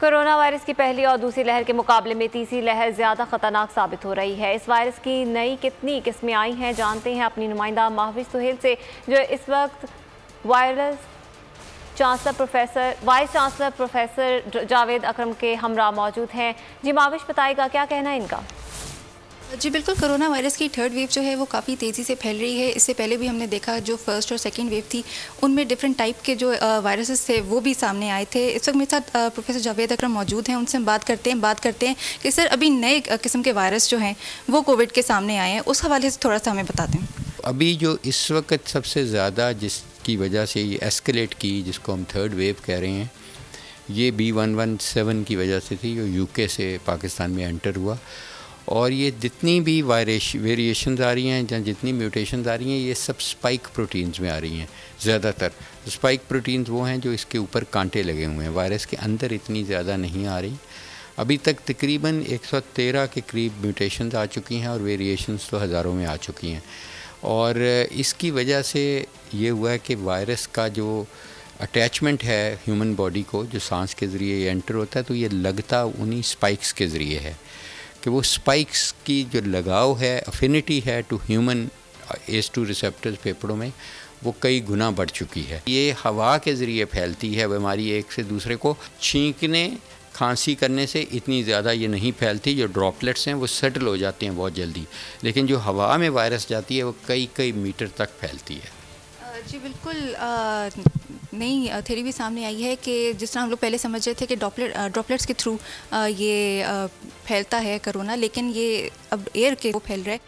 Corona virus की पहली और दूसरी लहर के मुकाबले में तीसरी लहर ज़्यादा खतरनाक साबित हो रही है। इस वायरस की नई कितनी किस्में आई हैं, जानते हैं अपनी नुमाइंदा महविश सुहेल से, जो इस वक्त वाइस चांसलर प्रोफेसर जावेद अकरम के हमरा मौजूद हैं। जी महविश, बताएगा क्या कहना है इनका? जी बिल्कुल, कोरोना वायरस की थर्ड वेव जो है वो काफ़ी तेज़ी से फैल रही है। इससे पहले भी हमने देखा जो फर्स्ट और सेकंड वेव थी उनमें डिफरेंट टाइप के जो वायरसेस थे वो भी सामने आए थे। इस वक्त मेरे साथ प्रोफेसर जावेद अकरम मौजूद हैं, उनसे हम बात करते हैं कि सर अभी नए किस्म के वायरस जो हैं वो कोविड के सामने आए हैं, उस हवाले से थोड़ा सा हमें बता दें। अभी जो इस वक्त सबसे ज़्यादा जिसकी वजह से ये एस्केलेट की, जिसको हम थर्ड वेव कह रहे हैं, ये B117 की वजह से थी, जो यूके से पाकिस्तान में एंटर हुआ। और ये जितनी भी वेरिएशंस आ रही हैं या जितनी म्यूटेशंस आ रही हैं, ये सब स्पाइक प्रोटीन्स में आ रही हैं। ज़्यादातर स्पाइक प्रोटीन्स वो हैं जो इसके ऊपर कांटे लगे हुए हैं, वायरस के अंदर इतनी ज़्यादा नहीं आ रही। अभी तक तकरीबन 113 के करीब म्यूटेशंस आ चुकी हैं और वेरिएशंस तो हज़ारों में आ चुकी हैं। और इसकी वजह से ये हुआ है कि वायरस का जो अटैचमेंट है ह्यूमन बॉडी को, जो सांस के ज़रिए एंटर होता है, तो ये लगता उन्हीं स्पाइक्स के ज़रिए है कि वो स्पाइक्स की जो लगाव है, अफिनिटी है टू ह्यूमन ACE2 रिसेप्टर्स फेफड़ों में, वो कई गुना बढ़ चुकी है। ये हवा के ज़रिए फैलती है बीमारी, एक से दूसरे को छींकने खांसी करने से इतनी ज़्यादा ये नहीं फैलती। जो ड्रॉपलेट्स हैं वो सेटल हो जाते हैं बहुत जल्दी, लेकिन जो हवा में वायरस जाती है वो कई कई मीटर तक फैलती है। जी बिल्कुल, नई थ्योरी भी सामने आई है कि जिस तरह हम लोग पहले समझ रहे थे कि ड्रॉपलेट्स के थ्रू ये फैलता है कोरोना, लेकिन ये अब एयर के वो फैल रहा है।